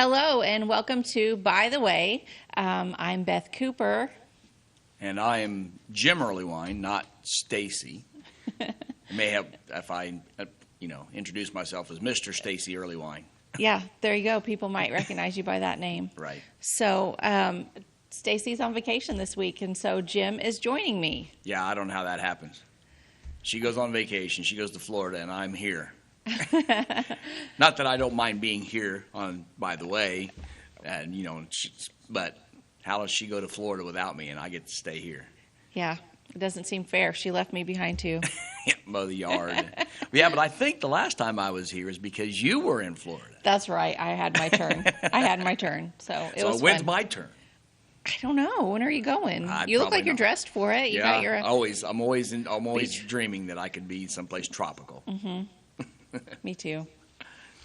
Hello and welcome to By the Way. I'm Beth Cooper. And I am Jim Earleywine, not Stacy. I may have, if I, introduce myself as Mr. Stacy Earleywine. Yeah, there you go. People might recognize you by that name. Right. So Stacy's on vacation this week, and so Jim is joining me. Yeah, I don't know how that happens. She goes on vacation. She goes to Florida, and I'm here. Not that I don't mind being here on By the Way, and but how does she go to Florida without me, and I get to stay here? Yeah, it doesn't seem fair. She left me behind too. Mow the yard. Yeah, but I think the last time I was here is because you were in Florida. That's right. I had my turn. So it was when's fun. my turn? I don't know. When are you going? You look like you're dressed for it. You got your I'm always dreaming that I could be someplace tropical. Mm-hmm. Me too.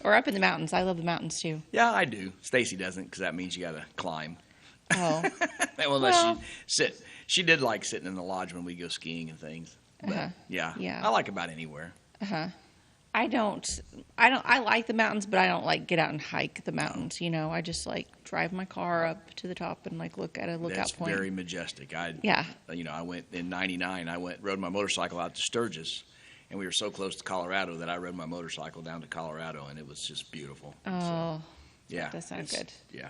Or up in the mountains. I love the mountains too. Yeah, I do. Stacy doesn't, because that means you got to climb. Oh. Well, she did like sitting in the lodge when we go skiing and things. But, yeah. I like about anywhere. I like the mountains, but I don't like get out and hike the mountains. I just like drive my car up to the top and like look at a lookout point. That's very majestic. I went in '99. Rode my motorcycle out to Sturgis, and we were so close to Colorado that I rode my motorcycle down to Colorado, and it was just beautiful. Oh, yeah, that sounds good. Yeah.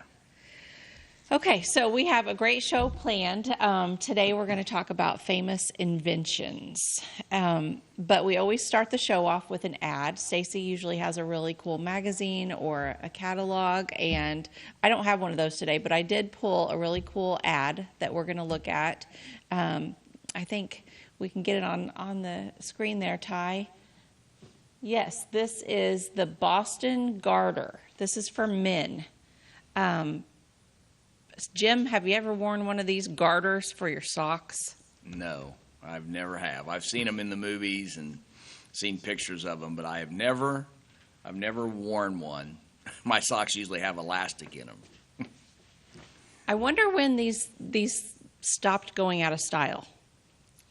Okay, so we have a great show planned. Today we're going to talk about famous inventions. But we always start the show off with an ad. Stacy usually has a really cool magazine or a catalog, and I don't have one of those today, but I did pull a really cool ad that we're going to look at. I think we can get it on the screen there, Ty. Yes, this is the Boston Garter. This is for men. Jim, have you ever worn one of these garters for your socks? No, I've never have. I've seen them in the movies and seen pictures of them, but I've never worn one. My socks usually have elastic in them. I wonder when these stopped going out of style.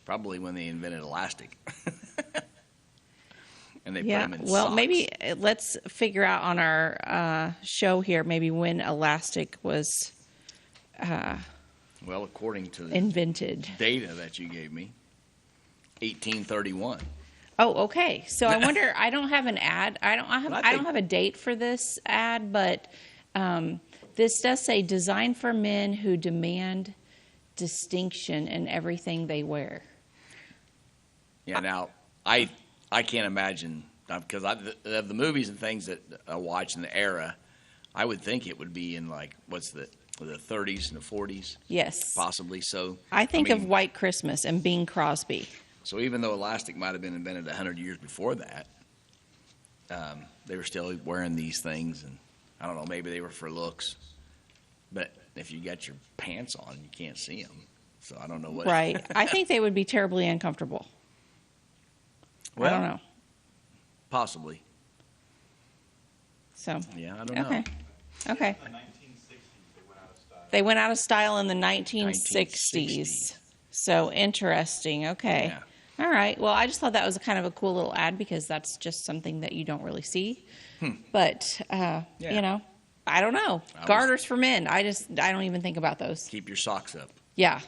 Probably when they invented elastic. And they put them in well, socks. Maybe let's figure out on our show here maybe when elastic was according to the invented data that you gave me, 1831. Oh, okay. So I wonder. I don't have an ad. I don't have a date for this ad, but this does say "Designed for men who demand distinction in everything they wear." Yeah. Now I can't imagine, because of the movies and things that I watch in the era, I would think it would be in like the 30s and the 40s. Yes. Possibly. So I think of White Christmas and Bing Crosby. So even though elastic might have been invented 100 years before that, they were still wearing these things, and I don't know, maybe they were for looks. But if you got your pants on, you can't see them. So I don't know what. Right. I think they would be terribly uncomfortable. Well, I don't know. Possibly. So. Yeah, I don't know. Okay. They went out of style in the 1960s. So interesting. Okay. Yeah. All right. Well, I just thought that was kind of a cool little ad because that's just something that you don't really see. But, I don't know. Garters for men. I don't even think about those. Keep your socks up. Yeah.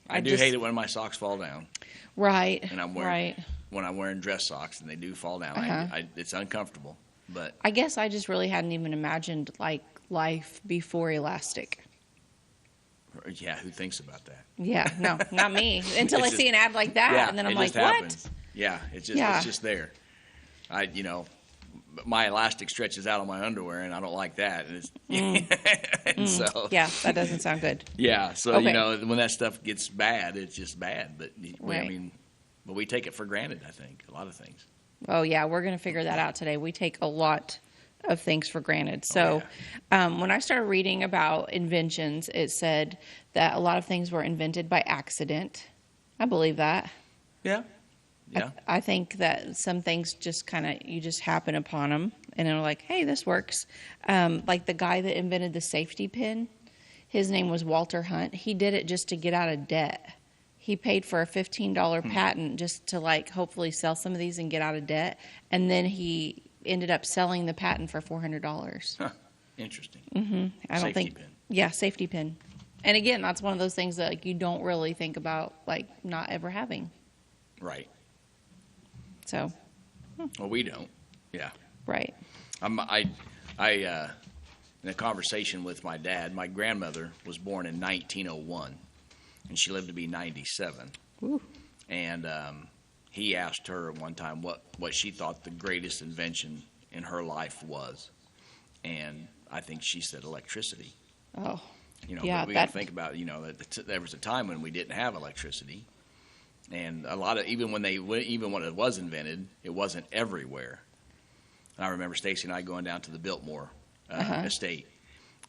I do hate it when my socks fall down. Right. And when I'm wearing dress socks and they do fall down, it's uncomfortable. But I guess I just really hadn't even imagined like life before elastic. Yeah, who thinks about that? Yeah, no, not me. Until I see an ad like that, and then I'm like, what? Happens. Yeah, it's just there. My elastic stretches out on my underwear, and I don't like that. And so yeah, that doesn't sound good. Yeah, so when that stuff gets bad, it's just bad. But right. But we take it for granted. I think a lot of things. Oh yeah, we're going to figure that out today. We take a lot of things for granted. So when I started reading about inventions, it said that a lot of things were invented by accident. I believe that. Yeah. Yeah. I think that some things just you just happen upon them and they're like, hey, this works. Like the guy that invented the safety pin, his name was Walter Hunt. He did it just to get out of debt. He paid for a $15 patent just to hopefully sell some of these and get out of debt. And then he ended up selling the patent for $400. Huh. Interesting. I don't Safety think. pin. Yeah, safety pin. And again, that's one of those things that like you don't really think about like not ever having. Right. So, Well, we don't. Yeah. right. In a conversation with my dad, my grandmother was born in 1901, and she lived to be 97. Ooh. And he asked her one time what she thought the greatest invention in her life was, and I think she said electricity. Oh. But we got to think about, that there was a time when we didn't have electricity, and a lot of even when it was invented, it wasn't everywhere. And I remember Stacy and I going down to the Biltmore estate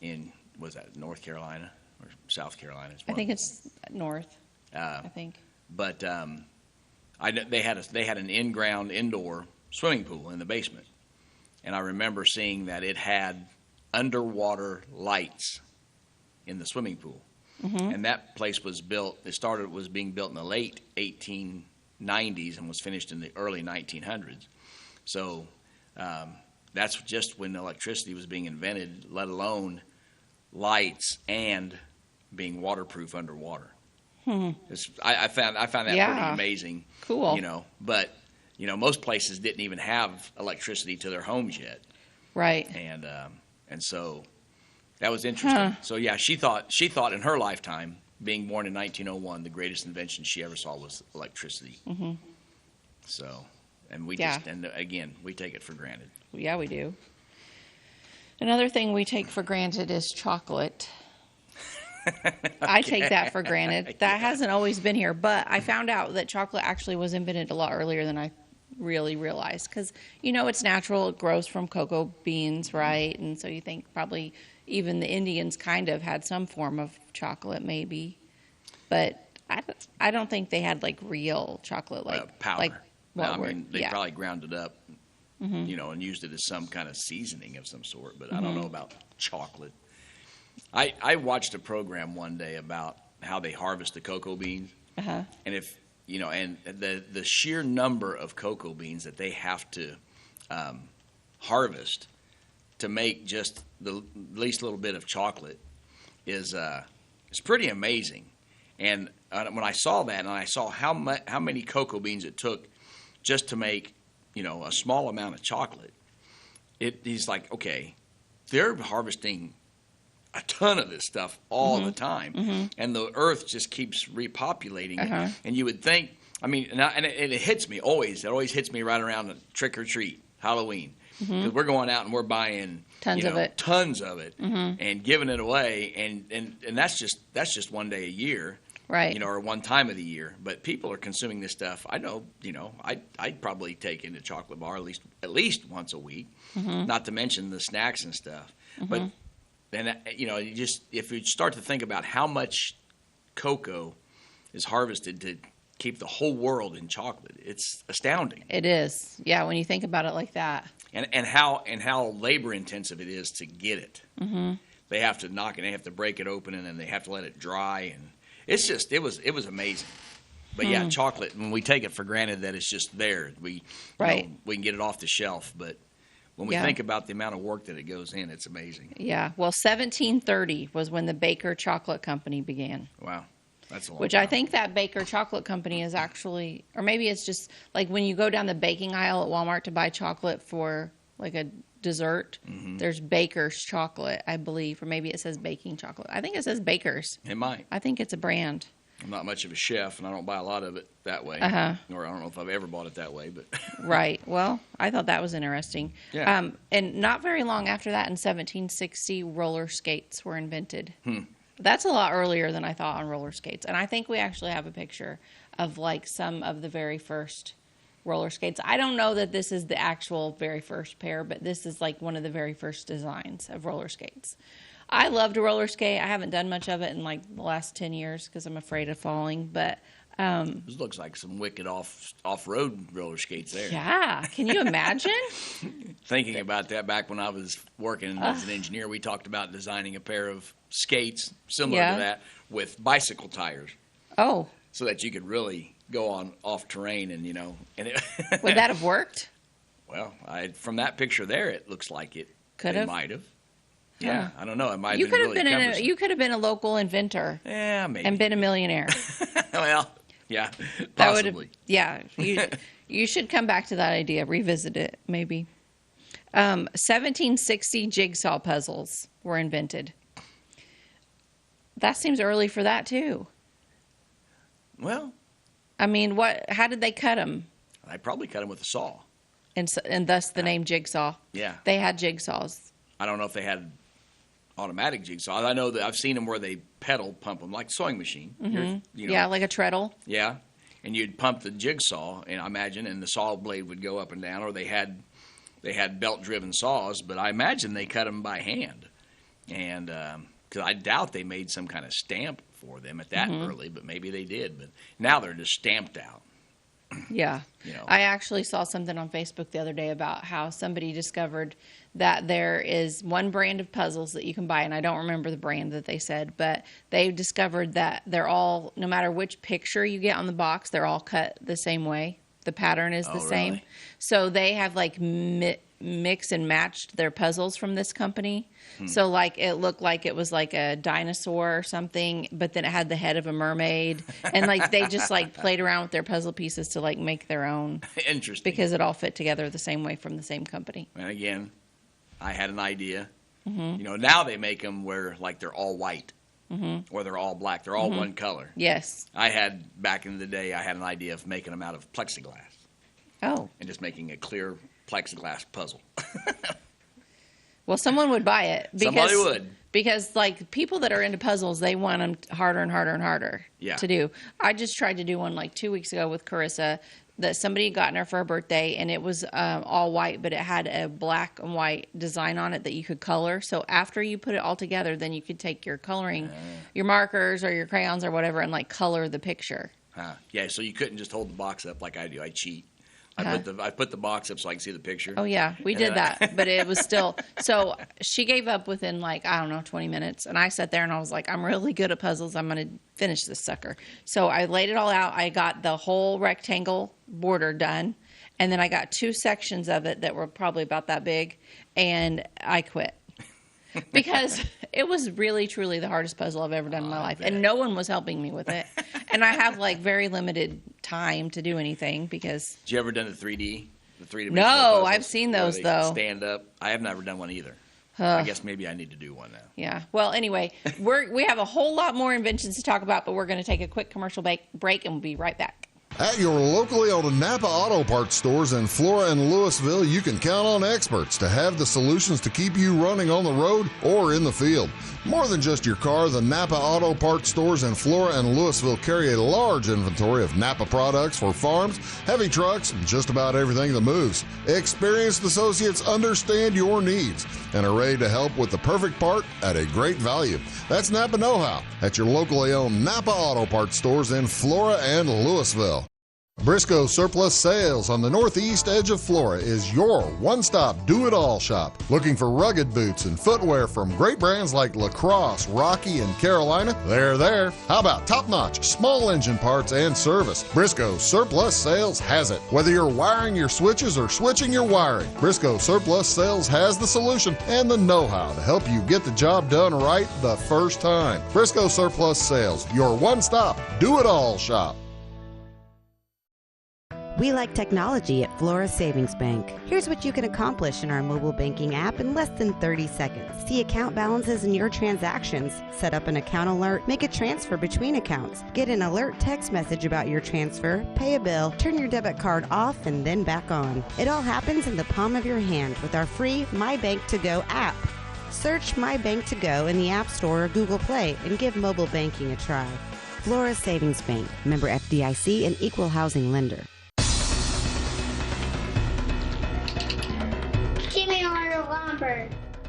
in, was that North Carolina or South Carolina? I think it's north. I think. But they had an in-ground indoor swimming pool in the basement, and I remember seeing that it had underwater lights in the swimming pool. And that place was built. Was being built in the late 1890s and was finished in the early 1900s. So that's just when electricity was being invented, let alone lights and being waterproof underwater. I found that pretty amazing. Cool. But most places didn't even have electricity to their homes yet. Right. And so that was interesting. So yeah, she thought in her lifetime, being born in 1901, the greatest invention she ever saw was electricity. So, and again, we take it for granted. Yeah, we do. Another thing we take for granted is chocolate. I take that for granted. That hasn't always been here, but I found out that chocolate actually was invented a lot earlier than I really realized. Because, it's natural. It grows from cocoa beans, right? And so you think probably even the Indians kind of had some form of chocolate maybe. But I don't think they had, like, real chocolate, like powder. Like, they probably ground it up, and used it as some kind of seasoning of some sort. But I don't know about chocolate. I watched a program one day about how they harvest the cocoa beans, and if and the sheer number of cocoa beans that they have to harvest to make just the least little bit of chocolate is pretty amazing. And when I saw that, and I saw how many cocoa beans it took just to make a small amount of chocolate, he's like, okay, they're harvesting a ton of this stuff all the time, and the earth just keeps repopulating it. And you would think, and it hits me always. It always hits me right around trick or treat, Halloween, because we're going out and we're buying tons of it, and giving it away, and that's just one day a year, right? Or one time of the year. But people are consuming this stuff. I know, I'd probably take in a chocolate bar at least once a week, not to mention the snacks and stuff, but. And if you start to think about how much cocoa is harvested to keep the whole world in chocolate, it's astounding. It is, yeah. When you think about it like that, and how labor intensive it is to get it. They have to knock it, they have to break it open, and then they have to let it dry, and it was amazing. But yeah, chocolate. When we take it for granted that it's just there, we can get it off the shelf, but. When we think about the amount of work that it goes in, it's amazing. Yeah. Well, 1730 was when the Baker Chocolate Company began. Wow. That's a long Which time. I think that Baker Chocolate Company is actually, or maybe it's just like when you go down the baking aisle at Walmart to buy chocolate for like a dessert, there's Baker's chocolate, I believe, or maybe it says baking chocolate. I think it says Baker's. It might. I think it's a brand. I'm not much of a chef, and I don't buy a lot of it that way. Or I don't know if I've ever bought it that way, but Right. Well, I thought that was interesting. Yeah. And not very long after that, in 1760, roller skates were invented. That's a lot earlier than I thought on roller skates. And I think we actually have a picture of like some of the very first roller skates. I don't know that this is the actual very first pair, but this is like one of the very first designs of roller skates. I love to roller skate. I haven't done much of it in like the last 10 years because I'm afraid of falling. But this looks like some wicked off-road roller skates there. Yeah. Can you imagine? Thinking about that back when I was working as an engineer, we talked about designing a pair of skates similar to that with bicycle tires. Oh. So that you could really go on off terrain and Would that have worked? Well, from that picture there, it looks like it might have. Yeah, I don't know. It might You have could been have really been cumbersome. you could have been a local inventor Yeah, maybe. and been a millionaire. Well, yeah, That would have, possibly. yeah. You should come back to that idea, revisit it, maybe. 1760 jigsaw puzzles were invented. That seems early for that too. Well, I mean, how did they cut them? I probably cut them with a saw. And thus the name jigsaw. Yeah. They had jigsaws. I don't know if they had automatic jigsaws. I know that I've seen them where they pedal pump them like a sewing machine. Mm-hmm. Yeah, like a treadle. Yeah, and you'd pump the jigsaw, and I imagine, and the saw blade would go up and down, or they had belt-driven saws, but I imagine they cut them by hand, and because I doubt they made some kind of stamp for them at that early, but maybe they did. But now they're just stamped out. Yeah. You know. I actually saw something on Facebook the other day about how somebody discovered that there is one brand of puzzles that you can buy, and I don't remember the brand that they said, but they discovered that they're all, no matter which picture you get on the box, they're all cut the same way. The pattern is the same. Really? So they have like mixed and matched their puzzles from this company. So like it looked like it was like a dinosaur or something, but then it had the head of a mermaid, and like they just like played around with their puzzle pieces to like make their own. Interesting. Because it all fit together the same way from the same company. And again, I had an idea. You know, now they make them where like they're all white or they're all black. They're all one color. Yes. I had back in the day. I had an idea of making them out of plexiglass Oh. and just making a clear plexiglass puzzle. Well, someone would buy it. Somebody would. Because, like, people that are into puzzles, they want them harder and harder and harder to do. I just tried to do one, like, 2 weeks ago with Carissa that somebody had gotten her for her birthday, and it was all white, but it had a black and white design on it that you could color. So after you put it all together, then you could take your coloring, your markers or your crayons or whatever, and, like, color the picture. Yeah, so you couldn't just hold the box up like I do. I cheat. I put the box up so I can see the picture. Oh, yeah, we did that, but it was still – so she gave up within, like, I don't know, 20 minutes, and I sat there and I was like, I'm really good at puzzles. I'm going to finish this sucker. So I laid it all out. I got the whole rectangle border done, and then I got 2 sections of it that were probably about that big, and I quit. Because it was really, truly the hardest puzzle I've ever done in my life. And no one was helping me with it. And I have, like, very limited time to do anything because... Did you ever done the 3D? The 3D? No, I've seen those, though. Stand up. I have never done one either. I guess maybe I need to do one now. Yeah. Well, anyway, we have a whole lot more inventions to talk about, but we're going to take a quick commercial break, and we'll be right back. At your locally owned Napa Auto Parts stores in Flora and Louisville, you can count on experts to have the solutions to keep you running on the road or in the field. More than just your car, the Napa Auto Parts stores in Flora and Louisville carry a large inventory of Napa products for farms, heavy trucks, and just about everything that moves. Experienced associates understand your needs and are ready to help with the perfect part at a great value. That's Napa Know-How at your locally owned Napa Auto Parts stores in Flora and Louisville. Briscoe Surplus Sales on the northeast edge of Flora is your one-stop do-it-all shop. Looking for rugged boots and footwear from great brands like Lacrosse, Rocky, and Carolina? They're there. How about top-notch small engine parts and service? Briscoe Surplus Sales has it. Whether you're wiring your switches or switching your wiring, Briscoe Surplus Sales has the solution and the know-how to help you get the job done right the first time. Briscoe Surplus Sales, your one-stop do-it-all shop. We like technology at Flora Savings Bank. Here's what you can accomplish in our mobile banking app in less than 30 seconds. See account balances in your transactions, set up an account alert, make a transfer between accounts, get an alert text message about your transfer, pay a bill, turn your debit card off and then back on. It all happens in the palm of your hand with our free My Bank to Go app. Search My Bank to Go in the App Store or Google Play and give mobile banking a try. Flora Savings Bank, member FDIC and equal housing lender.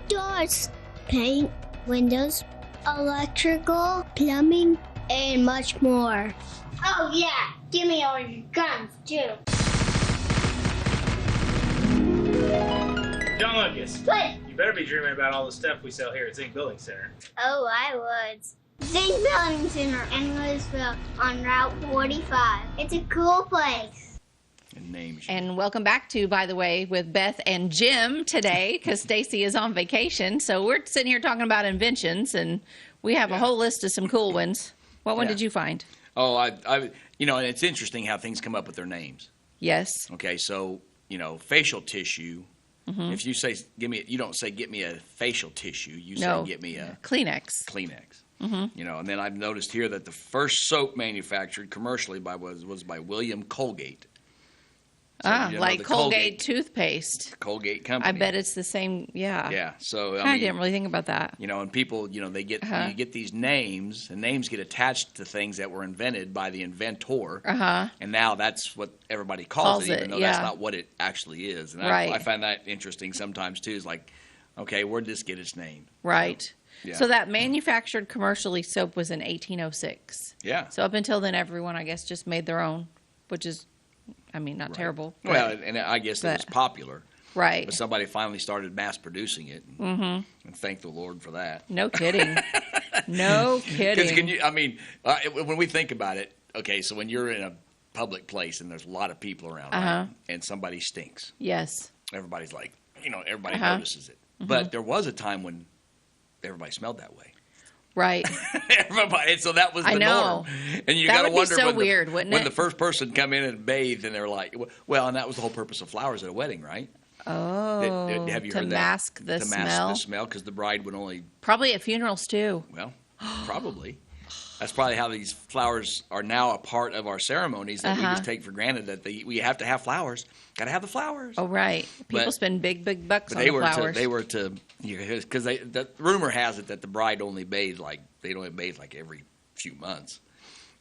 Doors, paint, windows, electrical, plumbing, and much more. Oh yeah, give me all your guns too. John Lucas, What? you better be dreaming about all the stuff we sell here at Zink Building Center. Oh, I would. Zink Building Center in Louisville on Route 45. It's a cool place. And names. And welcome back to, by the way, with Beth and Jim today, because Stacy is on vacation. So we're sitting here talking about inventions, and we have a whole list of some cool ones. What one did you find? Oh, and it's interesting how things come up with their names. Yes. Okay, so, facial tissue. Mm-hmm. If you say, you don't say, get me a facial tissue. You say, get me a Kleenex. Mm-hmm. And then I've noticed here that the first soap manufactured commercially was by William Colgate. So, like Colgate toothpaste. Colgate company. I bet it's the same. Yeah. Yeah. So I didn't really think about that. And people, they get you get these names, and names get attached to things that were invented by the inventor. And now that's what everybody calls it, even though that's not what it actually is. And I find that interesting sometimes too. Is like, okay, where did this get its name? Right. Yeah. So that manufactured commercially soap was in 1806. Yeah. So up until then, everyone, I guess, just made their own, which is, not terrible. Well, and I guess it was popular. Right. But somebody finally started mass producing it. And thank the Lord for that. No kidding. No kidding. When we think about it, okay, so when you're in a public place and there's a lot of people around, right, and somebody stinks. Yes. Everybody's like, everybody notices it. But there was a time when everybody smelled that way. Right. Everybody, so that was the norm. And you got to wonder when the first person come in and bathed, and they're like, well, and that was the whole purpose of flowers at a wedding, right? Oh, have you to heard mask that? the to smell. Mask the smell, because the bride would only. Probably at funerals too. Well, probably. That's probably how these flowers are now a part of our ceremonies that we just take for granted that we have to have flowers. Got to have the flowers. Oh, right. People spend big bucks on the flowers. Because the rumor has it that the bride only bathed like every few months,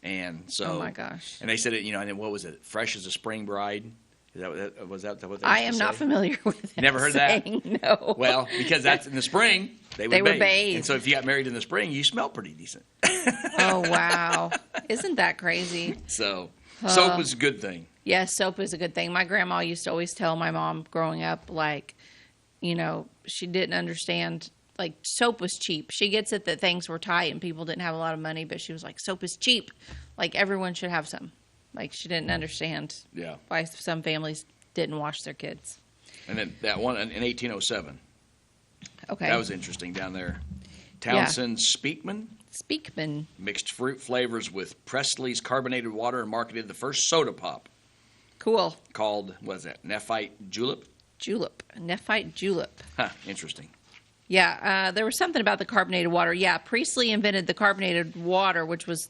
and so. Oh my gosh. And they said it, and then what was it? Fresh as a spring bride. Was that what they I am not familiar with that. Never heard that? No. Well, because that's in the spring, they would bathe. And so if you got married in the spring, you smell pretty decent. Oh, wow. Isn't that crazy? So soap is a good thing. Yes, soap is a good thing. My grandma used to always tell my mom growing up, she didn't understand, soap was cheap. She gets it that things were tight and people didn't have a lot of money, but she was like, soap is cheap. Everyone should have some. She didn't understand why some families didn't wash their kids. And then that one in 1807. Okay. That was interesting down there. Townsend Speakman mixed fruit flavors with Presley's carbonated water and marketed the first soda pop. Cool. Called, what is that, Nephite Julep? Nephite Julep. Huh, interesting. Yeah, there was something about the carbonated water. Yeah, Priestley invented the carbonated water, which was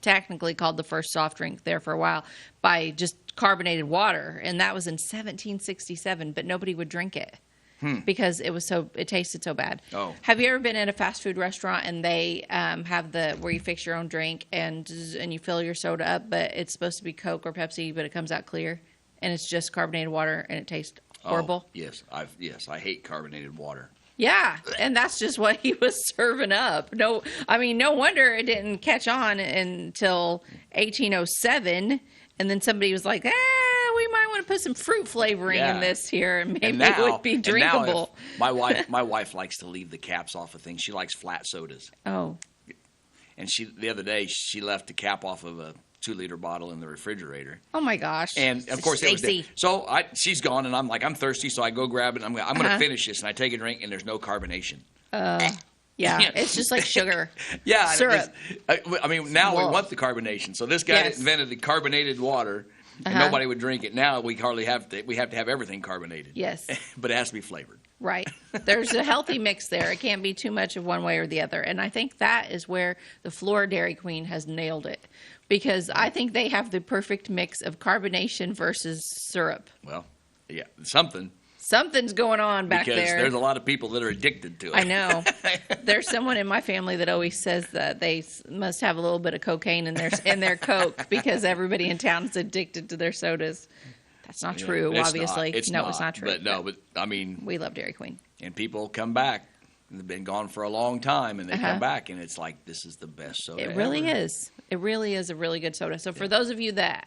technically called the first soft drink there for a while, by just carbonated water, and that was in 1767, but nobody would drink it because it tasted so bad. Oh. Have you ever been at a fast food restaurant and they have where you fix your own drink and you fill your soda up, but it's supposed to be Coke or Pepsi, but it comes out clear and it's just carbonated water and it tastes horrible? Oh, yes, I hate carbonated water. Yeah, and that's just what he was serving up. No wonder it didn't catch on until 1807, and then somebody was like, we might want to put some fruit flavoring in this here, and maybe it would be drinkable. My wife likes to leave the caps off of things. She likes flat sodas. Oh. And the other day, she left the cap off of a 2-liter bottle in the refrigerator. Oh my gosh! And of course, so she's gone, and I'm like, I'm thirsty, so I go grab it. And I'm going to finish this, and I take a drink, and there's no carbonation. Yeah, it's just like sugar. Yeah, syrup. Now we want the carbonation. So this guy invented the carbonated water, and nobody would drink it. Now we hardly have to. We have to have everything carbonated. Yes, but it has to be flavored. Right. There's a healthy mix there. It can't be too much of one way or the other. And I think that is where the Flora Dairy Queen has nailed it. Because I think they have the perfect mix of carbonation versus syrup. Well, yeah, something's going on back there. Because there's a lot of people that are addicted to it. I know. There's someone in my family that always says that they must have a little bit of cocaine in their Coke because everybody in town is addicted to their sodas. That's not true, obviously. It's not true. But we love Dairy Queen. And people come back. They've been gone for a long time, and they come back, and it's like, this is the best soda It really is. It really is a really good soda. So for those of you that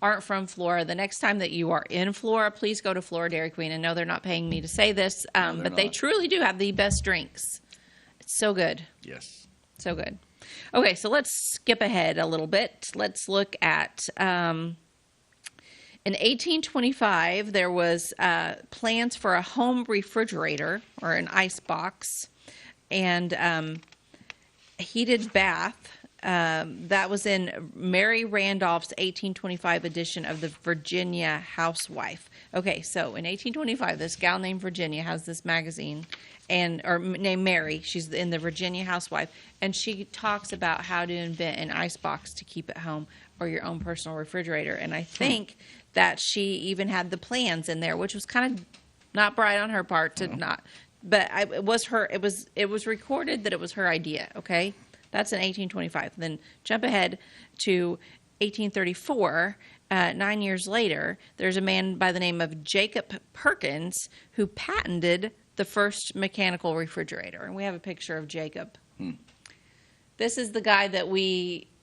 aren't from Flora, the next time that you are in Flora, please go to Flora Dairy Queen. I know they're not paying me to say this, but they truly do have the best drinks. It's so good. Yes. So good. Okay, so let's skip ahead a little bit. Let's look at In 1825, there was plans for a home refrigerator or an ice box and heated bath. That was in Mary Randolph's 1825 edition of the Virginia Housewife. Okay, so in 1825, this gal named Virginia has this magazine, or named Mary. She's in the Virginia Housewife, and she talks about how to invent an ice box to keep at home or your own personal refrigerator. And I think that she even had the plans in there, which was kind of not bright on her part to not. But it was her. It was recorded that it was her idea. Okay. That's in 1825. Then jump ahead to 1834. 9 years later, there's a man by the name of Jacob Perkins who patented the first mechanical refrigerator. And we have a picture of Jacob. This is the guy that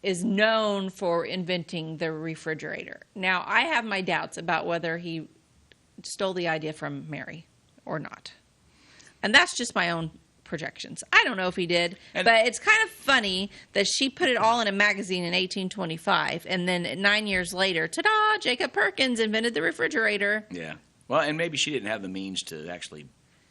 is known for inventing the refrigerator. Now, I have my doubts about whether he stole the idea from Mary or not. And that's just my own projections. I don't know if he did, but it's kind of funny that she put it all in a magazine in 1825, and then 9 years later, ta-da, Jacob Perkins invented the refrigerator. Yeah. Well, and maybe she didn't have the means to actually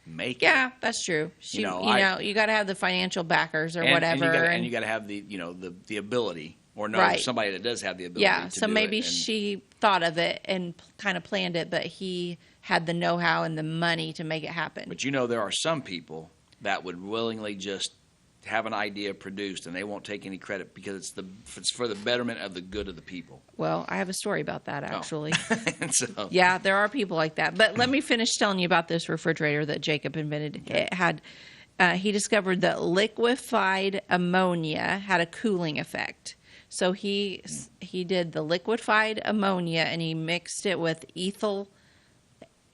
make it. Yeah, that's true. You got to have the financial backers or whatever. And you got to have the ability, or know somebody that does have the ability to do it. So maybe she thought of it and kind of planned it, but he had the know-how and the money to make it happen. But there are some people that would willingly just have an idea produced, and they won't take any credit because it's for the betterment of the good of the people. Well, I have a story about that, actually. So. Yeah, there are people like that. But let me finish telling you about this refrigerator that Jacob invented. Okay. It had he discovered that liquefied ammonia had a cooling effect. So he did the liquefied ammonia, and he mixed it with ethyl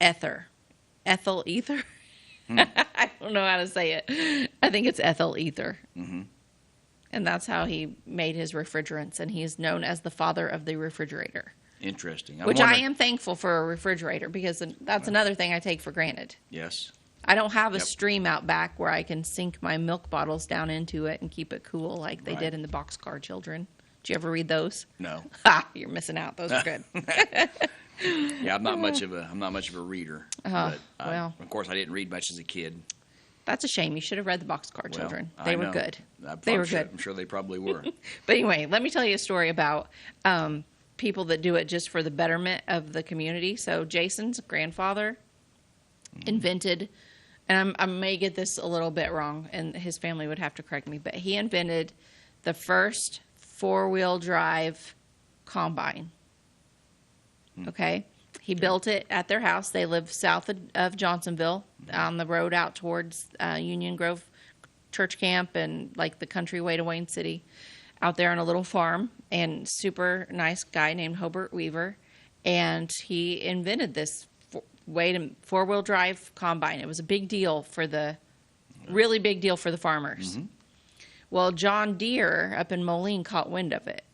ether. Ethyl ether? I don't know how to say it. I think it's ethyl ether. Mm-hmm. And that's how he made his refrigerants, and he's known as the father of the refrigerator. Interesting. I am thankful for a refrigerator, because that's another thing I take for granted. Yes. I don't have a stream out back where I can sink my milk bottles down into it and keep it cool like they did in the Boxcar Children. Did you ever read those? No. Ha! You're missing out. Those are good. Yeah, I'm not much of a reader. But, well, of course, I didn't read much as a kid. That's a shame. You should have read the Boxcar Children. They were good. They were good. I'm sure they probably were. But anyway, let me tell you a story about people that do it just for the betterment of the community. So Jason's grandfather invented, and I may get this a little bit wrong, and his family would have to correct me, but he invented the first four-wheel drive combine. Okay? He built it at their house. They live south of Johnsonville, on the road out towards Union Grove Church Camp and like the countryway to Wayne City, out there on a little farm. And super nice guy named Hobart Weaver. And he invented this four-wheel drive combine. It was a big deal really big deal for the farmers. Mm-hmm. Well, John Deere up in Moline caught wind of it.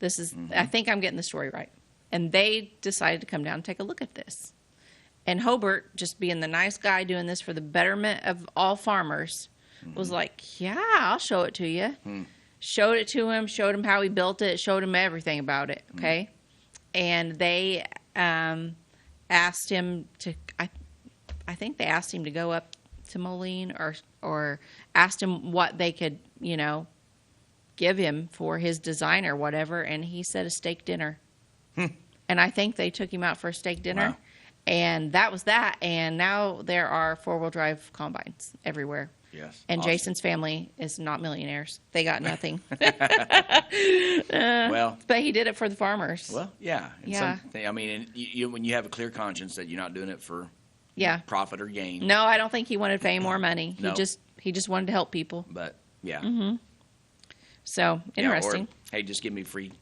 This is, I think I'm getting the story right. And they decided to come down and take a look at this. And Hobart, just being the nice guy doing this for the betterment of all farmers, was like, yeah, I'll show it to you. Showed it to him, showed him how he built it, showed him everything about it, okay? And they asked him to, I think they asked him to go up to Moline or asked him what they could, give him for his design or whatever. And he said a steak dinner. And I think they took him out for a steak dinner. Wow. And that was that. And now there are four-wheel drive combines everywhere. Yes. And awesome. Jason's family is not millionaires. They got nothing. Well, but he did it for the farmers. Well, yeah. When you have a clear conscience that you're not doing it for profit or gain. No, I don't think he wanted fame or money. No. He just wanted to help people. But yeah. Mm-hmm. So interesting. Hey, just give me free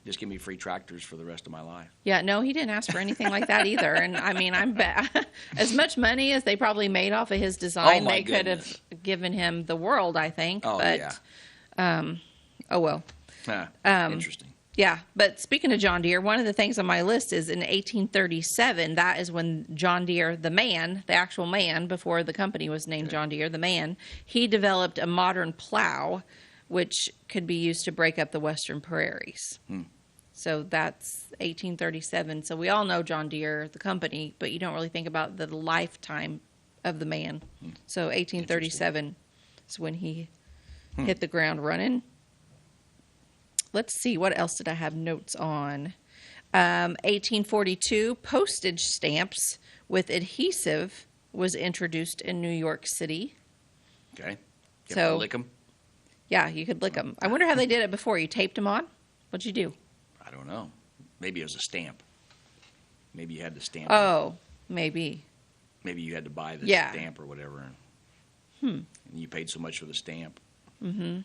tractors for the rest of my life. Yeah, no, he didn't ask for anything like that either. And I mean, I'm bet as much money as they probably made off of his design, they could have given him the world, I think. Oh, but, yeah. Oh well. Interesting. Yeah, but speaking of John Deere, one of the things on my list is in 1837. That is when John Deere, the man, the actual man, before the company was named John Deere, the man, he developed a modern plow, which could be used to break up the western prairies. So that's 1837. So we all know John Deere, the company, but you don't really think about the lifetime of the man. So 1837 is when he hit the ground running. Let's see, what else did I have notes on? 1842, postage stamps with adhesive was introduced in New York City. Okay. You So- have to lick them? Yeah, you could lick them. I wonder how they did it before. You taped them on? What'd you do? I don't know. Maybe it was a stamp. Maybe you had to stamp. Oh, maybe. Maybe you had to buy the Yeah. stamp or whatever. And you paid so much for the stamp. Mm-hmm.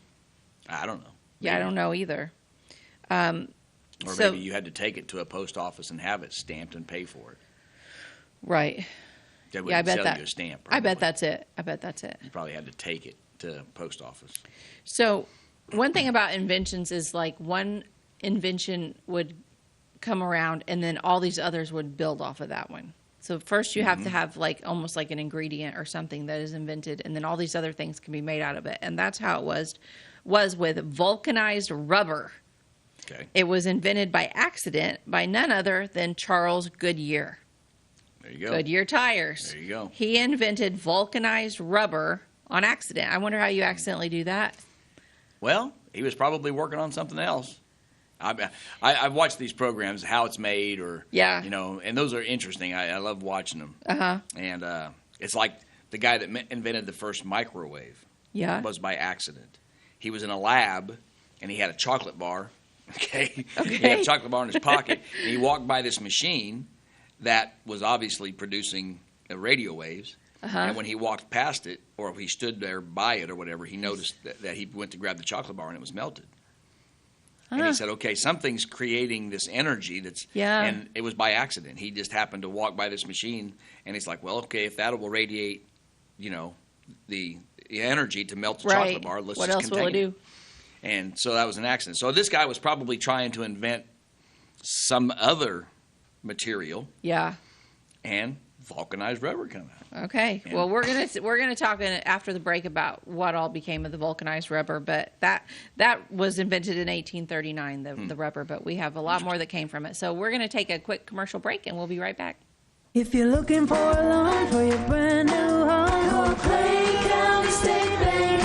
I don't know. Yeah, I don't know either. Or So- maybe you had to take it to a post office and have it stamped and pay for it. Right. They Yeah, I wouldn't bet sell that. you a stamp. I bet probably. that's it. I bet that's it. You probably had to take it to post office. So, one thing about inventions is like one invention would come around and then all these others would build off of that one. So first you have to have like almost like an ingredient or something that is invented, and then all these other things can be made out of it. And that's how it was with vulcanized rubber. Okay. It was invented by accident by none other than Charles Goodyear. There you go. Goodyear tires. There you go. He invented vulcanized rubber on accident. I wonder how you accidentally do that. Well, he was probably working on something else. I've watched these programs, how it's made, or Yeah. you know, and those are interesting. I love watching them. Uh-huh. And it's like the guy that invented the first microwave Yeah. was by accident. He was in a lab, and he had a chocolate bar. Okay, Okay. He had a chocolate bar in his pocket, and he walked by this machine that was obviously producing radio waves. And when he walked past it, or if he stood there by it or whatever, he noticed that he went to grab the chocolate bar and it was melted. And he said, okay, something's creating this energy that's, Yeah. and it was by accident. He just happened to walk by this machine, and he's like, well, okay, if that will radiate, you know, the energy to melt the Right. chocolate bar, let's What just else will it contain do? And so that was an accident. So this guy was probably trying to invent some other material, Yeah. and vulcanized rubber come out. Okay. Yeah. Well, we're gonna talk after the break about what all became of the vulcanized rubber, but that was invented in 1839, the rubber. But we have a lot more that came from it. So we're gonna take a quick commercial break, and we'll be right back. If you're looking for a loan for your brand new home, call Clay County State Bank.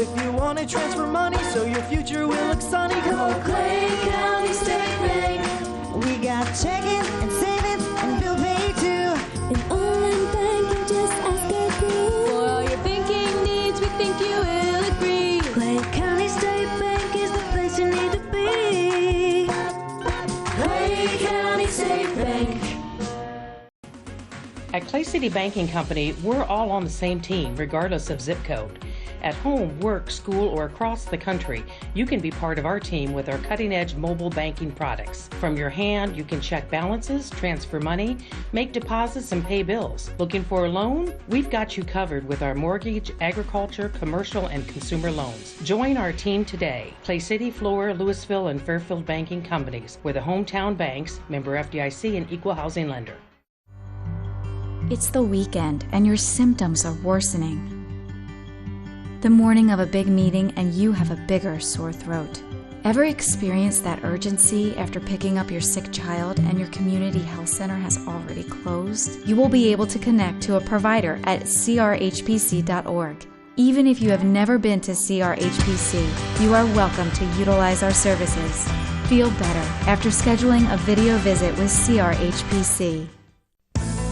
If you want to transfer money so your future will look sunny, call Clay County State Bank. We got checking and savings and bill pay too. An online banking, just ask our crew. For all your banking needs, we think you will agree. Clay County State Bank is the place you need to be. Clay County State Bank. At Clay City Banking Company, we're all on the same team, regardless of zip code. At home, work, school, or across the country, you can be part of our team with our cutting-edge mobile banking products. From your hand, you can check balances, transfer money, make deposits, and pay bills. Looking for a loan? We've got you covered with our mortgage, agriculture, commercial, and consumer loans. Join our team today. Clay City, Flora, Louisville, and Fairfield Banking Companies. We're the hometown banks, member FDIC, and equal housing lender. It's the weekend and your symptoms are worsening. The morning of a big meeting and you have a bigger sore throat. Ever experienced that urgency after picking up your sick child and your community health center has already closed? You will be able to connect to a provider at crhpc.org. Even if you have never been to CRHPC, you are welcome to utilize our services. Feel better after scheduling a video visit with CRHPC.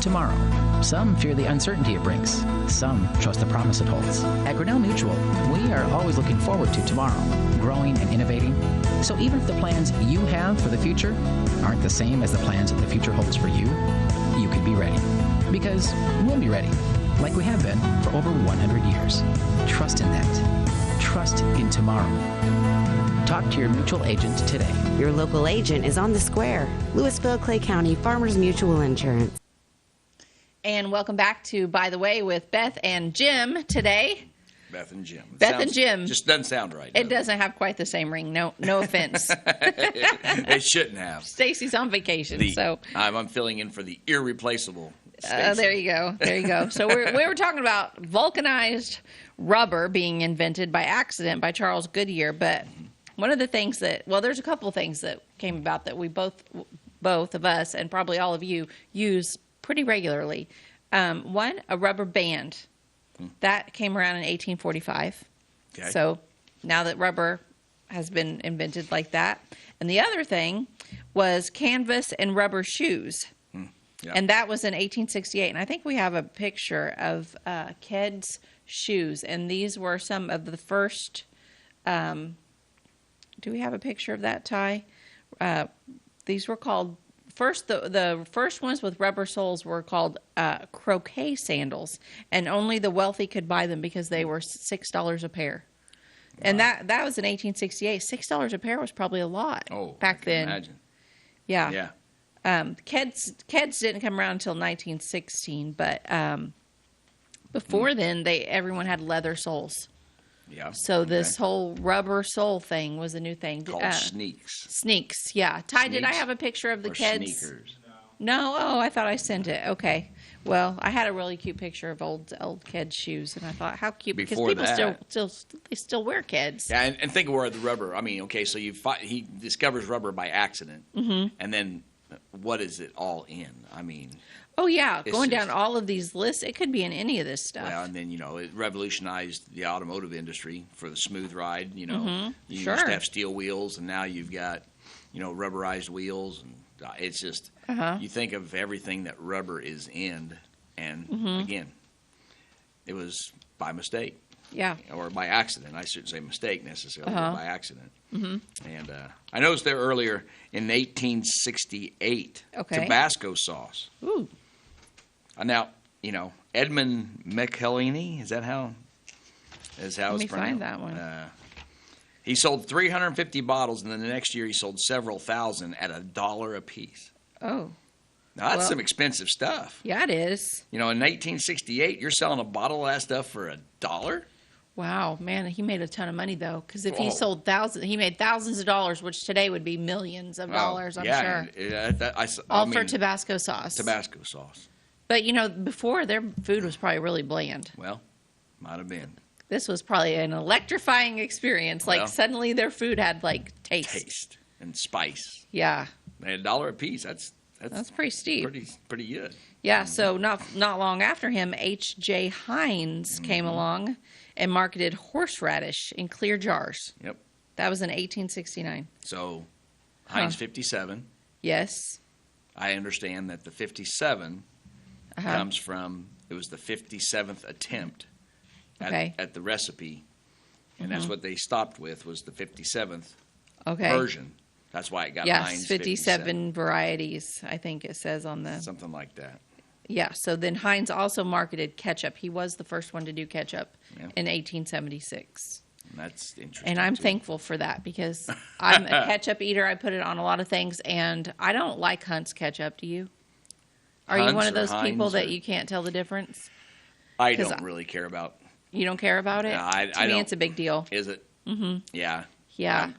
Tomorrow. Some fear the uncertainty it brings. Some trust the promise it holds. At Grinnell Mutual, we are always looking forward to tomorrow, growing and innovating. So even if the plans you have for the future aren't the same as the plans that the future holds for you, you can be ready. Because we'll be ready, like we have been for over 100 years. Trust in that. Trust in tomorrow. Talk to your mutual agent today. Your local agent is on the square. Louisville, Clay County Farmers Mutual Insurance. And welcome back to By the Way with Beth and Jim today. Beth and Jim. Beth and Jim. Just doesn't sound right. It doesn't have quite the same ring. No offense. It shouldn't have. Stacy's on vacation, so I'm filling in for the irreplaceable Stacey. there you go. There you go. So we were talking about vulcanized rubber being invented by accident by Charles Goodyear, but One of the things there's a couple things that came about that we both of us and probably all of you use pretty regularly. One, a rubber band. That came around in 1845. Okay. So now that rubber has been invented like that. And the other thing was canvas and rubber shoes. Yeah. And that was in 1868. And I think we have a picture of Ked's shoes. And these were some of the first. Do we have a picture of that, Ty? These were called. First, the first ones with rubber soles were called croquet sandals. And only the wealthy could buy them because they were $6 a pair. Wow. And that was in 1868. $6 a pair was probably a lot back then. Imagine. Yeah. Yeah. Keds didn't come around until 1916, but before then, everyone had leather soles. Yeah. So this whole rubber sole thing was a new thing. Called sneaks. Sneaks, yeah. Ty, did I have a picture of the Keds? Sneakers. No? Oh, I thought I sent it. Okay. Well, I had a really cute picture of old Keds shoes, and I thought, how cute, because Before people that, still wear Keds. Yeah, and think of where the rubber. I mean, okay, so he discovers rubber by accident, and then what is it all in? I mean, oh yeah, going down all of these lists, it could be in any of this stuff. Well, and then it revolutionized the automotive industry for the smooth ride. You used to have steel wheels, and now you've got rubberized wheels, and it's just you think of everything that rubber is in, and again, it was by mistake. Yeah. Or by accident. I shouldn't say mistake necessarily, but by accident. And I noticed there earlier in 1868, Tabasco sauce. Ooh. Now, Edmund McElhaney, is that how it's pronounced? Let me find that one. He sold 350 bottles, and then the next year he sold several thousand at $1 a piece. Oh. Now, that's some expensive stuff. Yeah, it is. In 1868, you're selling a bottle of that stuff for $1? Wow, man, he made a ton of money though, because if he sold thousands, he made thousands of dollars, which today would be millions of dollars, I'm sure. All for Tabasco sauce. Tabasco sauce. But before their food was probably really bland. Well, might have been. This was probably an electrifying experience. Like suddenly their food had taste and spice. Yeah. And $1 a piece. That's pretty steep. Pretty good. Yeah. So not long after him, H.J. Heinz came along and marketed horseradish in clear jars. Yep. That was in 1869. So, Heinz 57. Yes. I understand that the 57 comes from, it was the 57th attempt at the recipe. And that's what they stopped with, was the 57th version. That's why it got Heinz 57 varieties, I think it says on the... Something like that. Yeah, so then Heinz also marketed ketchup. He was the first one to do ketchup in 1876. That's interesting. And I'm thankful for that because I'm a ketchup eater. I put it on a lot of things, and I don't like Hunt's ketchup. Do you? Are you one of those people that you can't tell the difference? I don't really care about. You don't care about it? No, to me, it's a big deal. Is it? Mm-hmm. Yeah. Yeah.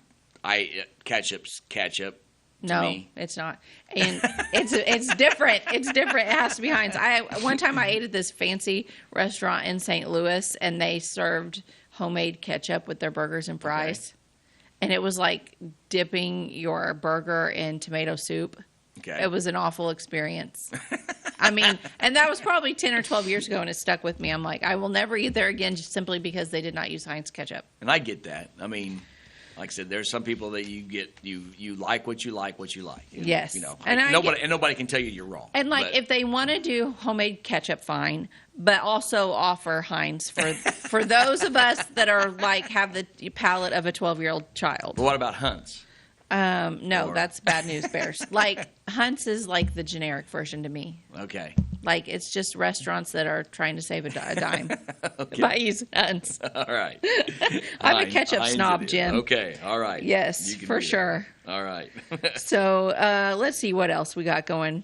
Ketchup's ketchup. No, it's not, and it's different. It's different. It has to be Heinz. One time I ate at this fancy restaurant in St. Louis, and they served homemade ketchup with their burgers and fries, and it was like dipping your burger in tomato soup. Okay. It was an awful experience. I mean, and that was probably 10 or 12 years ago, and it stuck with me. I'm like, I will never eat there again, just simply because they did not use Heinz ketchup. And I get that. I mean. Like I said, there's some people that you like what you like. And, yes. And nobody can tell you you're wrong. And if they want to do homemade ketchup, fine, but also offer Heinz for those of us that are have the palate of a 12-year-old child. But what about Hunt's? No, that's bad news bears. Hunt's is like the generic version to me. Okay. It's just restaurants that are trying to save a dime by using Hunt's. All right. I'm a ketchup snob, Jim. Okay. All right. Yes, for sure. All right. So let's see what else we got going.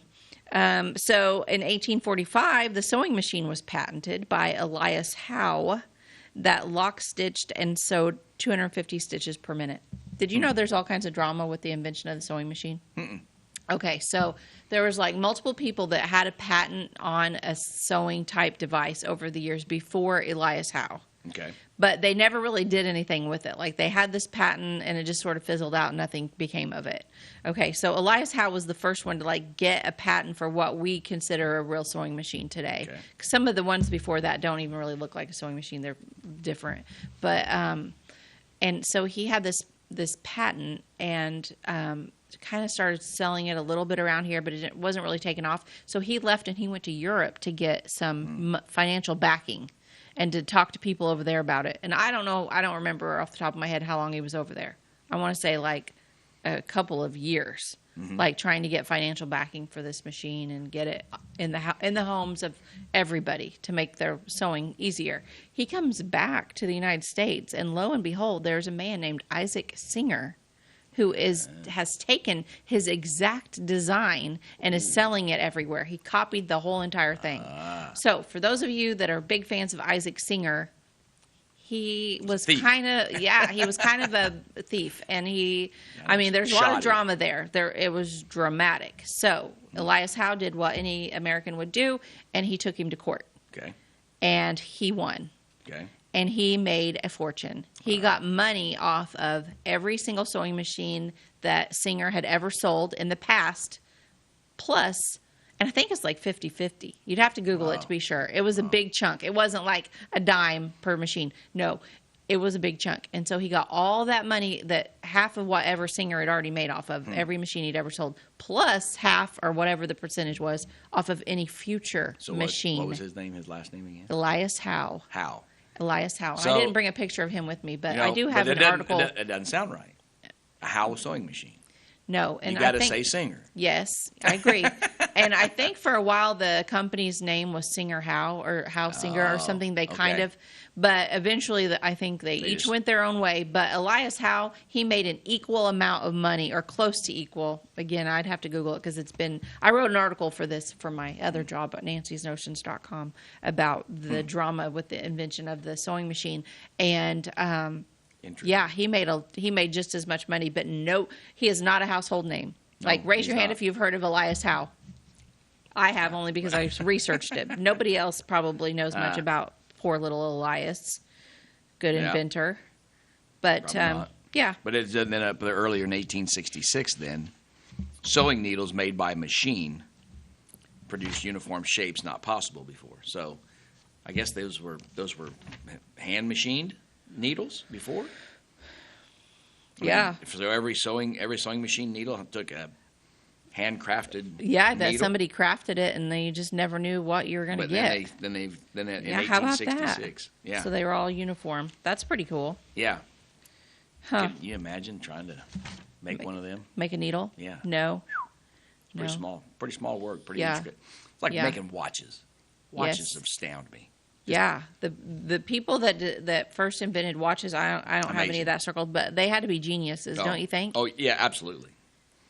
So in 1845, the sewing machine was patented by Elias Howe that lock-stitched and sewed 250 stitches per minute. Did you know there's all kinds of drama with the invention of the sewing machine? Mm-mm. Okay, so there was multiple people that had a patent on a sewing type device over the years before Elias Howe. Okay. But they never really did anything with it. Like, they had this patent, and it just sort of fizzled out. Nothing became of it. Okay, so Elias Howe was the first one to, like, get a patent for what we consider a real sewing machine today. Okay. Some of the ones before that don't even really look like a sewing machine. They're different. But, and so he had this patent, and kind of started selling it a little bit around here, but it wasn't really taken off. So he left, and he went to Europe to get some financial backing and to talk to people over there about it. And I don't remember off the top of my head how long he was over there. I want to say like a couple of years, like trying to get financial backing for this machine and get it in the homes of everybody to make their sewing easier. He comes back to the United States, and lo and behold, there's a man named Isaac Singer who has taken his exact design and is selling it everywhere. He copied the whole entire thing. So for those of you that are big fans of Isaac Singer, he was kind of a thief. And there's a lot of drama there. It was dramatic. So Elias Howe did what any American would do, and he took him to court. Okay. And he won. Okay. And he made a fortune. He got money off of every single sewing machine that Singer had ever sold in the past, plus, and I think it's like 50-50. You'd have to Google it to be sure. It was a big chunk. It wasn't like a dime per machine. No, it was a big chunk. And so he got all that money, that half of whatever Singer had already made off of every machine he'd ever sold, plus half or whatever the percentage was off of any future machine. What was his name, his last name again? Elias Howe. Elias Howe. So, I didn't bring a picture of him with me, but I do have an article. It doesn't sound right. A Howe sewing machine. No, and you got to say Singer. Yes, I agree. And I think for a while the company's name was Singer Howe or Howe Singer or something. They kind of, but eventually I think they each went their own way. But Elias Howe, he made an equal amount of money or close to equal. Again, I'd have to Google it because I wrote an article for this for my other job at nancysnotions.com about the drama with the invention of the sewing machine. And yeah, he made just as much money, but no, he is not a household name. No, like, raise your hand if you've heard of Elias Howe. I have, only because I researched it. Nobody else probably knows much about poor little Elias. Good inventor. But, yeah. But it ended up earlier in 1866 then, sewing needles made by machine produced uniform shapes not possible before. So I guess those were hand machined needles before? Yeah. So every sewing machine needle took a handcrafted that needle? Somebody crafted it, and they just never knew what you were going to get. Then in how about 1866. That? Yeah. So they were all uniform. That's pretty cool. Yeah. Huh. Can you imagine trying to make one of them? Make a needle? Yeah. No. Pretty small work. Pretty intricate. It's like making watches. Watches astound me. Yeah, the people that first invented watches, I don't have any of that circled, but they had to be geniuses, don't you think? Oh yeah, absolutely.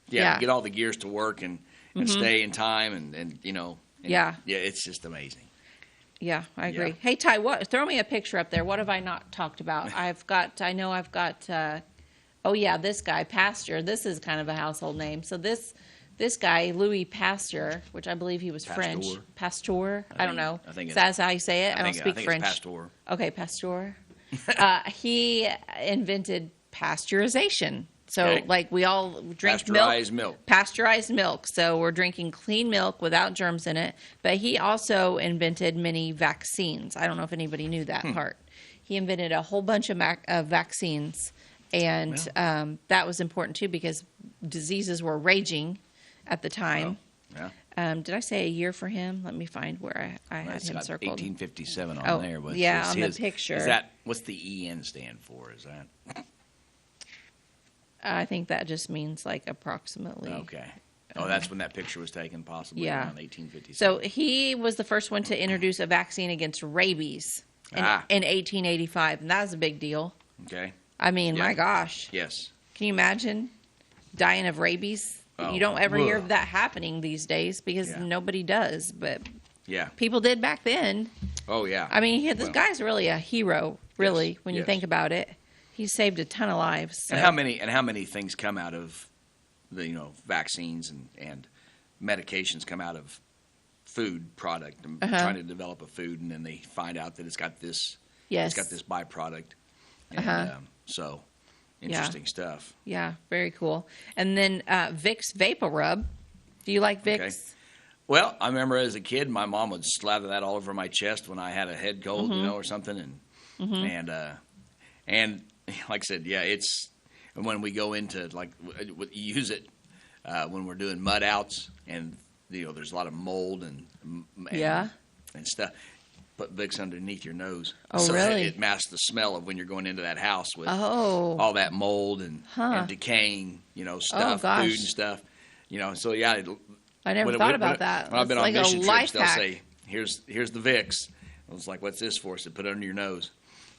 Yeah, get all the gears to work and stay in time and yeah, it's just amazing. Yeah, I agree. Yeah. Hey Ty, throw me a picture up there. What have I not talked about? I've got this guy Pasteur. This is kind of a household name. So this guy, Louis Pasteur, which I believe he was French. Pasteur? I don't know. That's how you say it? I don't speak French. It's Pasteur. Okay, Pasteur. He invented pasteurization. So, like, we all drink pasteurized milk. So we're drinking clean milk without germs in it. But he also invented many vaccines. I don't know if anybody knew that part. He invented a whole bunch of vaccines. And that was important, too, because diseases were raging at the time. Oh, yeah. Did I say a year for him? Let me find where I had him circled. 1857 on there. On the picture. Is that, what's the EN stand for? Is that? I think that just means like approximately. Okay. Oh, that's when that picture was taken, possibly around 1857. So he was the first one to introduce a vaccine against rabies in 1885, and that was a big deal. Okay. I mean, my gosh. Yes. Can you imagine dying of rabies? You don't ever hear of that happening these days because nobody does, but people did back then. Oh, yeah. I mean, this guy's really a hero, really, when you think about it. He saved a ton of lives. So. And how many things come out of the vaccines and medications come out of food product and trying to develop a food, and then they find out that it's got this Yes. It's got this byproduct. And, so, interesting stuff. Yeah, very cool. And then Vicks Vapor Rub. Do you like Vicks? Okay. Well, I remember as a kid, my mom would slather that all over my chest when I had a head cold, or something. And like I said, it's when we go into, like, use it when we're doing mud outs and, there's a lot of mold and stuff. Put Vicks underneath your nose. Oh, so really? It masks the smell of when you're going into that house with all that mold and decaying, stuff, gosh. food and stuff. So, yeah. I never thought about that. When I've been It's on like mission a trips, life they'll hack. say, here's the Vicks. I was like, what's this for? So put it under your nose.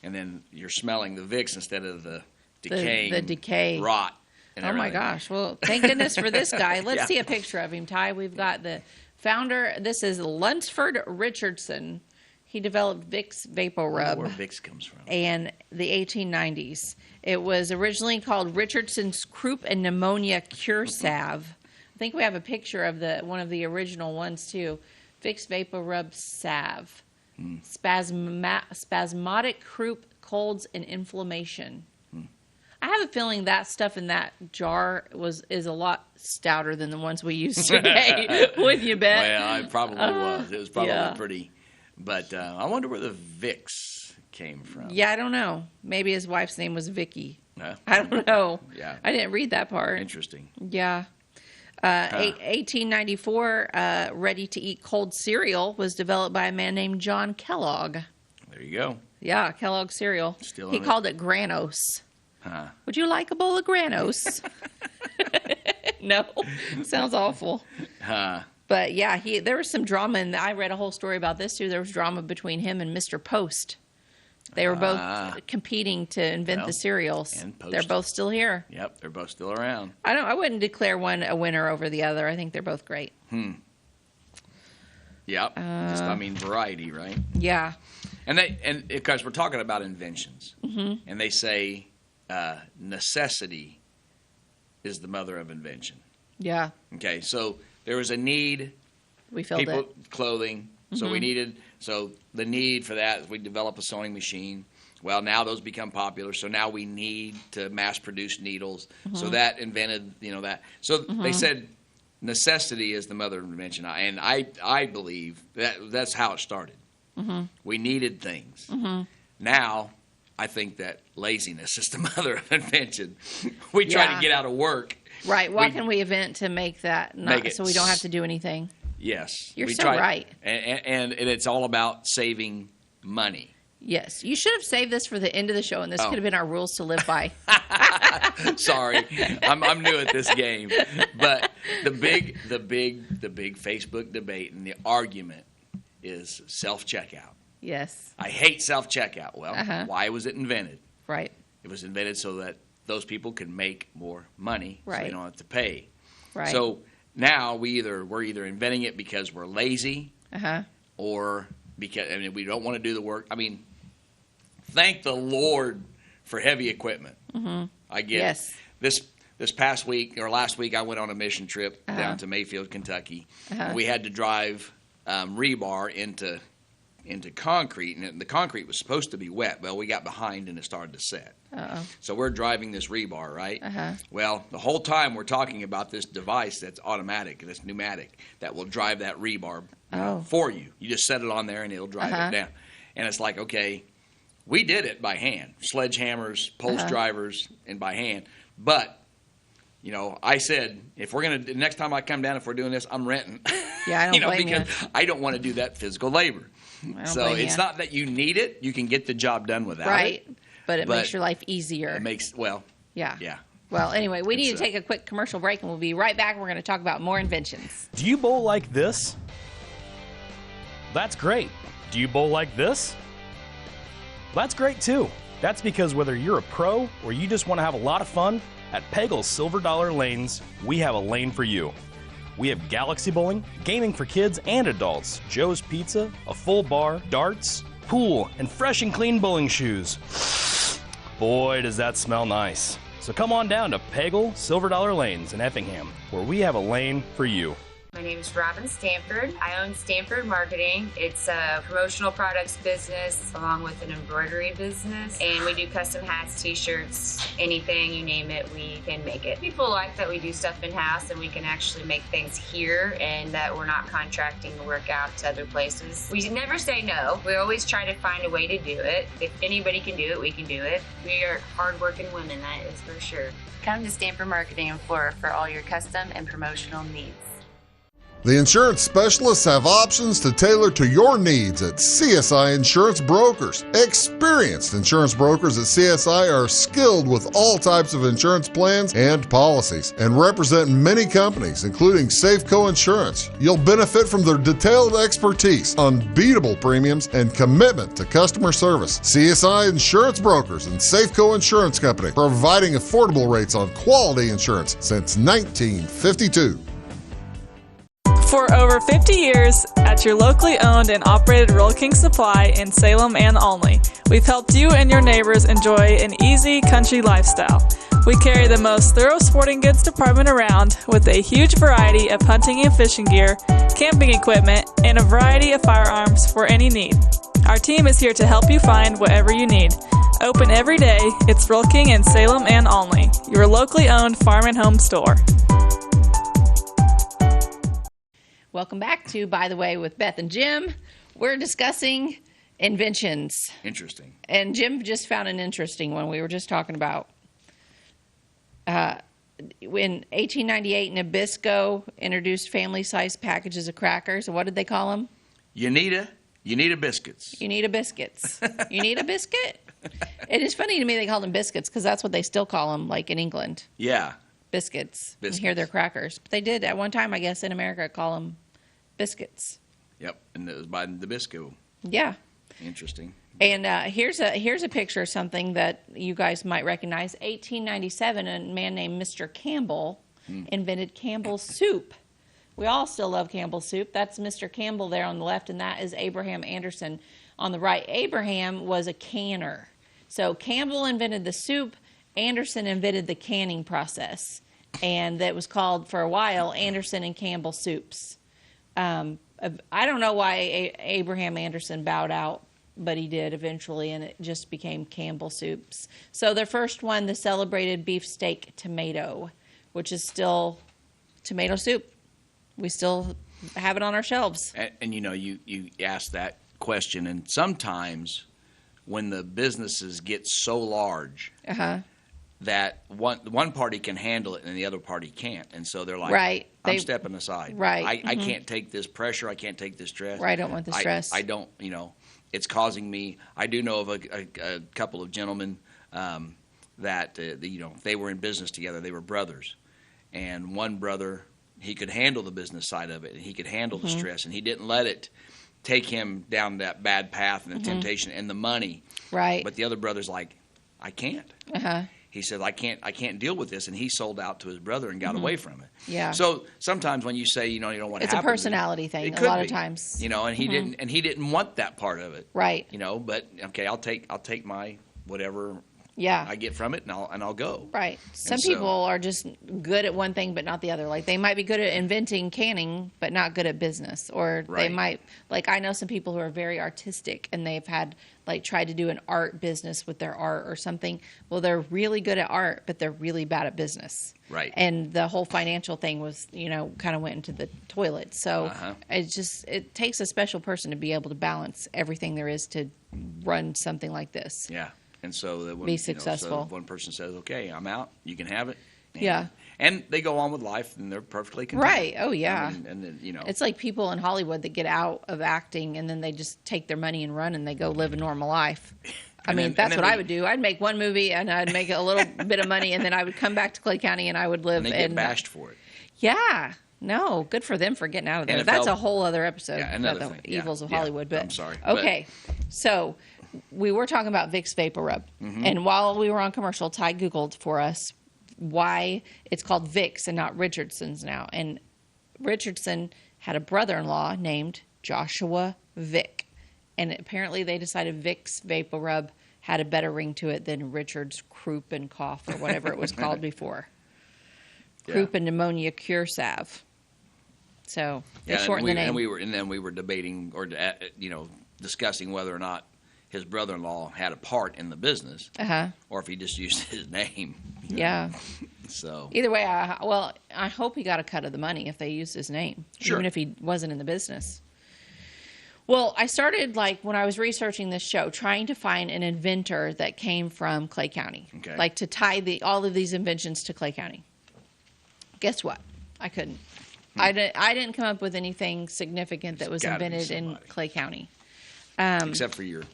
And then you're smelling the Vicks instead of the decaying the decay. rot. And Oh, my everything. gosh. Well, thank goodness for this guy. Let's see a picture of him, Ty. We've got the founder. This is Lunsford Richardson. He developed Vicks Vapor Rub. Where Vicks comes from. In the 1890s. It was originally called Richardson's Croup and Pneumonia Cure Salve. I think we have a picture of one of the original ones, too. Vicks Vapor Rub Salve. Spasmodic croup, colds, and inflammation. I have a feeling that stuff in that jar is a lot stouter than the ones we use today. Wouldn't you bet? Well, it probably was. It was probably yeah. pretty. But I wonder where the Vicks came from. Yeah, I don't know. Maybe his wife's name was Vicky. No? I don't know. Yeah. I didn't read that part. Interesting. Yeah. 1894, ready-to-eat cold cereal was developed by a man named John Kellogg. There you go. Yeah, Kellogg cereal. Still He on it. called it Granos. Huh. Would you like a bowl of Granos? No, sounds awful. Huh. But yeah, there was some drama, and I read a whole story about this too. There was drama between him and Mr. Post. They were both competing to invent the cereals. And Post. They're both still here. Yep, they're both still around. I wouldn't declare one a winner over the other. I think they're both great. Yep. Variety, right? Yeah. And because we're talking about inventions, and they say necessity is the mother of invention. Yeah. Okay, so there was a need. We filled it. Clothing. So the need for that, we develop a sewing machine. Well, now those become popular, so now we need to mass produce needles. So that invented, that. So they said necessity is the mother of invention, and I believe that's how it started. We needed things. Now, I think that laziness is the mother of invention. We try to get out of work. Right. What can we invent to make that so we don't have to do anything? Yes. You're so right. And it's all about saving money. Yes. You should have saved this for the end of the show, and this could have been our rules to live by. Sorry. I'm new at this game. But the big Facebook debate and the argument is self-checkout. Yes. I hate self-checkout. Well, why was it invented? Right. It was invented so that those people can make more money so they don't have to pay. Right. So now we're either inventing it because we're lazy or because we don't want to do the work. Thank the Lord for heavy equipment. I get it. This past week or last week I went on a mission trip down to Mayfield, Kentucky. We had to drive rebar into concrete, and the concrete was supposed to be wet. Well, we got behind and it started to set. So we're driving this rebar, right? Well, the whole time we're talking about this device that's automatic, that's pneumatic, that will drive that rebar for you. You just set it on there and it'll drive it down. And it's like, okay, we did it by hand, sledgehammers, post drivers, and by hand. But I said, next time I come down, if we're doing this, I'm renting. Yeah, I don't blame because you. I don't want to do that physical labor. So it's not that you need it; you can get the job done without it. Right, but it makes your life easier. It makes Yeah. Well, anyway, we need to take a quick commercial break, and we'll be right back. We're going to talk about more inventions. Do you bowl like this? That's great. Do you bowl like this? That's great too. That's because whether you're a pro or you just want to have a lot of fun, at Peggle's Silver Dollar Lanes, we have a lane for you. We have galaxy bowling, gaming for kids and adults, Joe's Pizza, a full bar, darts, pool, and fresh and clean bowling shoes. Boy, does that smell nice. So come on down to Peggle Silver Dollar Lanes in Effingham, where we have a lane for you. My name is Robin Stanford. I own Stanford Marketing. It's a promotional products business along with an embroidery business. And we do custom hats, t-shirts, anything, you name it, we can make it. People like that we do stuff in-house and we can actually make things here and that we're not contracting the work out to other places. We never say no. We always try to find a way to do it. If anybody can do it, we can do it. We are hardworking women, that is for sure. Come to Stanford Marketing in Flora for all your custom and promotional needs. The insurance specialists have options to tailor to your needs at CSI Insurance Brokers. Experienced insurance brokers at CSI are skilled with all types of insurance plans and policies and represent many companies, including Safeco Insurance. You'll benefit from their detailed expertise, unbeatable premiums, and commitment to customer service. CSI Insurance Brokers and Safeco Insurance Company, providing affordable rates on quality insurance since 1952. For over 50 years, at your locally owned and operated Royal King Supply in Salem and Olney, we've helped you and your neighbors enjoy an easy country lifestyle. We carry the most thorough sporting goods department around with a huge variety of hunting and fishing gear, camping equipment, and a variety of firearms for any need. Our team is here to help you find whatever you need. Open every day, it's Royal King in Salem and Olney, your locally owned farm and home store. Welcome back to By the Way with Beth and Jim. We're discussing inventions. Interesting. And Jim just found an interesting one we were just talking about. In 1898, Nabisco introduced family-sized packages of crackers. What did they call them? You need a biscuits. You need a biscuits. You need a biscuit? It is funny to me they call them biscuits because that's what they still call them, like in England. Yeah. Biscuits. You hear they're crackers. But they did at one time, I guess, in America, call them biscuits. Yep, and it was by Nabisco. Yeah. Interesting. And here's a picture of something that you guys might recognize. 1897, a man named Mr. Campbell invented Campbell's soup. We all still love Campbell's soup. That's Mr. Campbell there on the left, and that is Abraham Anderson on the right. Abraham was a canner. So Campbell invented the soup. Anderson invented the canning process. And that was called, for a while, Anderson and Campbell soups. I don't know why Abraham Anderson bowed out, but he did eventually, and it just became Campbell soups. So the first one, the celebrated beefsteak tomato, which is still tomato soup. We still have it on our shelves. And you know, you ask that question, and sometimes when the businesses get so large that one party can handle it and the other party can't, and so they're like, right. I'm stepping aside. Right. I can't take this pressure. I can't take this stress. Right. I don't want the stress. I don't. You know, it's causing me. I do know of a couple of gentlemen that you know, they were in business together. They were brothers, and one brother, he could handle the business side of it, and he could handle the stress, and he didn't let it take him down that bad path and the temptation and the money. Right. But the other brother's like, I can't. He said, I can't deal with this, and he sold out to his brother and got away from it. Yeah. So sometimes when you say, you know what it's happened, a personality thing. A lot of times, you know, and he didn't want that part of it. Right. You know, but okay, I'll take my whatever. Yeah. I get from it, and I'll go. Right. Some people are just good at one thing, but not the other. Like they might be good at inventing canning, but not good at business. Or they might, like I know some people who are very artistic, and they've had tried to do an art business with their art or something. Well, they're really good at art, but they're really bad at business. Right. And the whole financial thing was, kind of went into the toilet. So it takes a special person to be able to balance everything there is to run something like this. Yeah. And so that when, be successful. So one person says, "Okay, I'm out. You can have it." And, and they go on with life, and they're perfectly content. Right. Oh yeah. And then, it's like people in Hollywood that get out of acting and then they just take their money and run and they go live a normal life. That's what I would do. I'd make one movie and I'd make a little bit of money, and then I would come back to Clay County and I would live. And they get bashed for it. Yeah. No, good for them for getting out of there. That's a whole other episode. Yeah, about the evils of Hollywood. But I'm sorry. Okay, so we were talking about Vicks Vapor Rub, and while we were on commercial, Ty Googled for us why it's called Vicks and not Richardson's now. And Richardson had a brother-in-law named Joshua Vick, and apparently they decided Vicks Vapor Rub had a better ring to it than Richard's Croup and Cough or whatever it was called before. Croup and Pneumonia Cure Salve. So they Yeah, shortened the name. and then we were debating or discussing whether or not his brother-in-law had a part in the business, or if he just used his name. Yeah. So either way, I hope he got a cut of the money if they used his name, even if he wasn't in the business. Well, I started, when I was researching this show, trying to find an inventor that came from Clay County, to tie all of these inventions to Clay County. Guess what? I couldn't. I didn't come up with anything significant that was invented in Clay County, except for your.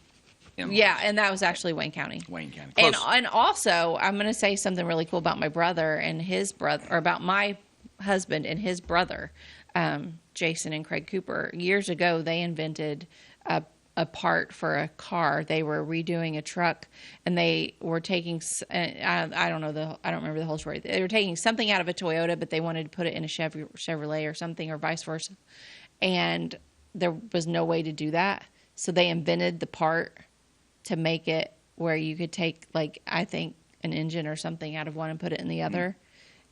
Yeah, and that was actually Wayne County. Wayne County. Close. And also, I'm going to say something really cool about my brother and his brother, or about my husband and his brother, Jason and Craig Cooper. Years ago, they invented a part for a car. They were redoing a truck, and they were taking. I don't remember the whole story. They were taking something out of a Toyota, but they wanted to put it in a Chevrolet or something, or vice versa. And there was no way to do that, so they invented the part to make it where you could take, I think, an engine or something out of one and put it in the other.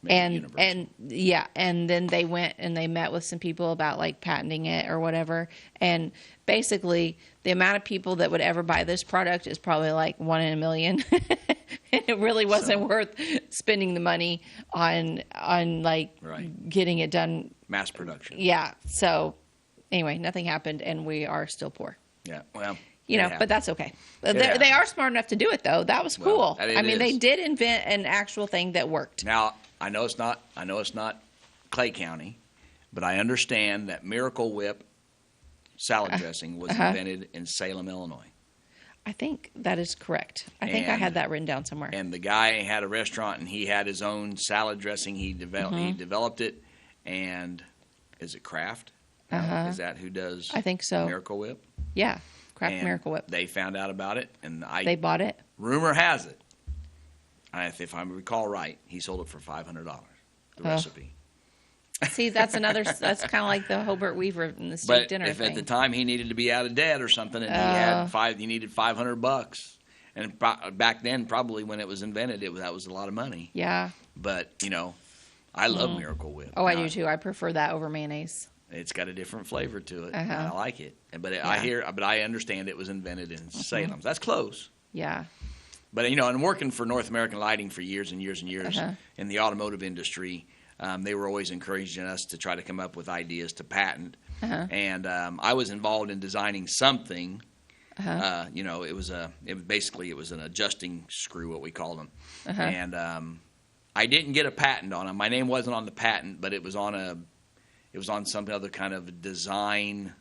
And then they went and they met with some people about patenting it or whatever. And basically, the amount of people that would ever buy this product is probably 1 in a million. And it really wasn't worth spending the money on getting it done. Mass production. Yeah. So anyway, nothing happened, and we are still poor. Yeah. Well. But that's okay. They are smart enough to do it, though. That was cool. They did invent an actual thing that worked. Now, I know it's not Clay County, but I understand that Miracle Whip salad dressing was invented in Salem, Illinois. I think that is correct. I think I had that written down somewhere. And the guy had a restaurant, and he had his own salad dressing. He developed it, and is it Kraft? Is that who does? I think so. Miracle Whip. Yeah. Kraft Miracle Whip. They found out about it, and they bought it. Rumor has it, if I recall right, he sold it for $500. The recipe. See, that's kind of like the Hobart Weaver and the steak dinner thing. But if at the time he needed to be out of debt or something, and he needed $500, and back then, probably when it was invented, that was a lot of money. Yeah. But I love Miracle Whip. Oh, I do too. I prefer that over mayonnaise. It's got a different flavor to it. And I like it. But I understand it was invented in Salem. That's close. Yeah. But, and working for North American Lighting for years and years and years in the automotive industry, they were always encouraging us to try to come up with ideas to patent. And I was involved in designing something. It was an adjusting screw, what we call them. And I didn't get a patent on it. My name wasn't on the patent, but it was on some other kind of design,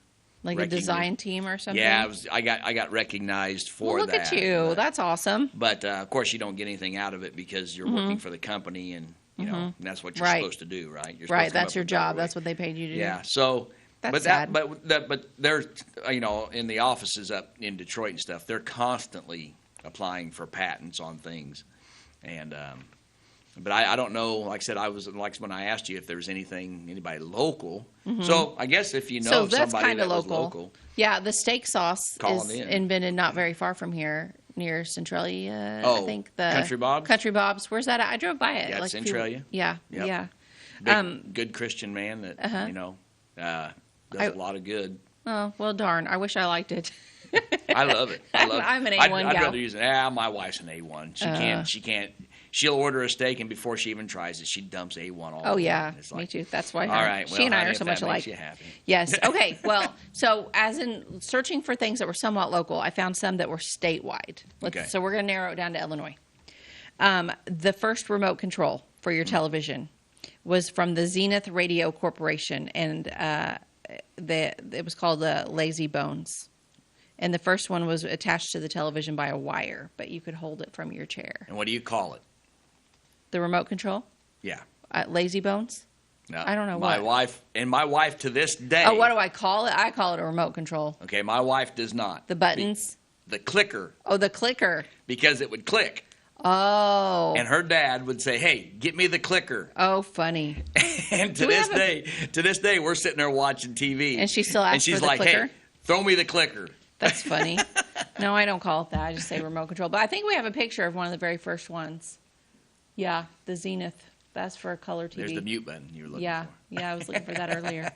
a design team or something. Yeah, I got recognized for that. Look at you, that's awesome. But of course, you don't get anything out of it because you're working for the company, and and that's what you're supposed to do, right? You're right, that's your job. That's what they paid you to do. Yeah. So, that's sad. But they're in the offices up in Detroit and stuff, they're constantly applying for patents on things, and. But I don't know. Like I said, I was when I asked you if there was anybody local. So I guess if you know somebody that was local. Yeah, the steak sauce is invented not very far from here, near Centralia. I think Country Bob's. Country Bob's. Where's that at? I drove by it. Yeah, Centralia. Yeah. Good Christian man that does a lot of good. Oh well, darn! I wish I liked it. I love it. I'm an A1 gal. I'd rather use it. My wife's an A1. She can't. She'll order a steak, and before she even tries it, she dumps A1 all over. Oh, yeah. Me too. That's why all right. She and I are so much alike. Makes you happy. Yes. Okay. Well, so as in searching for things that were somewhat local, I found some that were statewide. So we're going to narrow it down to Illinois. The first remote control for your television was from the Zenith Radio Corporation, and it was called Lazy Bones. And the first one was attached to the television by a wire, but you could hold it from your chair. And what do you call it? The remote control? Yeah. Lazy Bones? No. I don't know my wife to this day. Oh, what do I call it? I call it a remote control. Okay, my wife does not. The buttons? The clicker. Oh, the clicker. Because it would click. Oh. And her dad would say, "Hey, get me the clicker." Oh, funny. And to this day, we're sitting there watching TV. And she still asks for the clicker? "Hey, throw me the clicker." That's funny. No, I don't call it that. I just say remote control. But I think we have a picture of one of the very first ones. Yeah, the Zenith. That's for color TV. There's the mute button you were looking Yeah, for. yeah, I was looking for that earlier.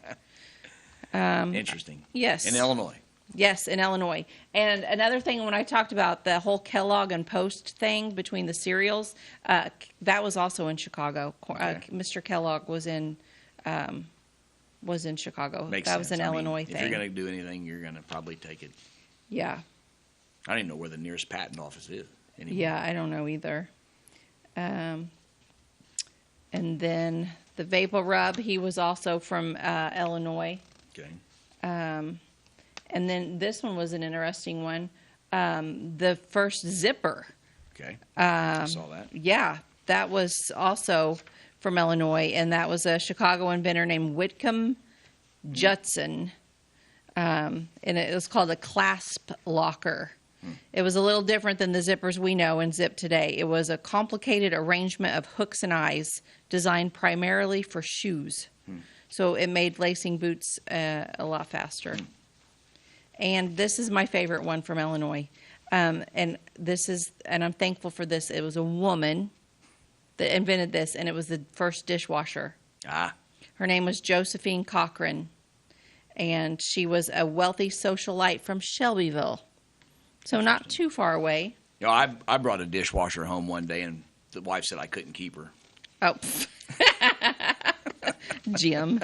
Interesting. Yes. In Illinois. Yes, in Illinois. And another thing, when I talked about the whole Kellogg and Post thing between the cereals, that was also in Chicago. Mr. Kellogg was in Chicago. Makes that sense. was an Illinois thing. If you're going to do anything, you're going to probably take it. Yeah. I don't even know where the nearest patent office is anymore. Yeah, I don't know either. And then the Vapor Rub, he was also from Illinois. Okay. And then this one was an interesting one. The first zipper. Okay. I saw that. Yeah, that was also from Illinois, and that was a Chicago inventor named Whitcomb Judson. And it was called a clasp locker. It was a little different than the zippers we know and zip today. It was a complicated arrangement of hooks and eyes designed primarily for shoes. So it made lacing boots a lot faster. And this is my favorite one from Illinois. And I'm thankful for this. It was a woman that invented this, and it was the first dishwasher. Her name was Josephine Cochran, and she was a wealthy socialite from Shelbyville. So not too far away. You know, I brought a dishwasher home one day, and the wife said I couldn't keep her. Oh, Jim.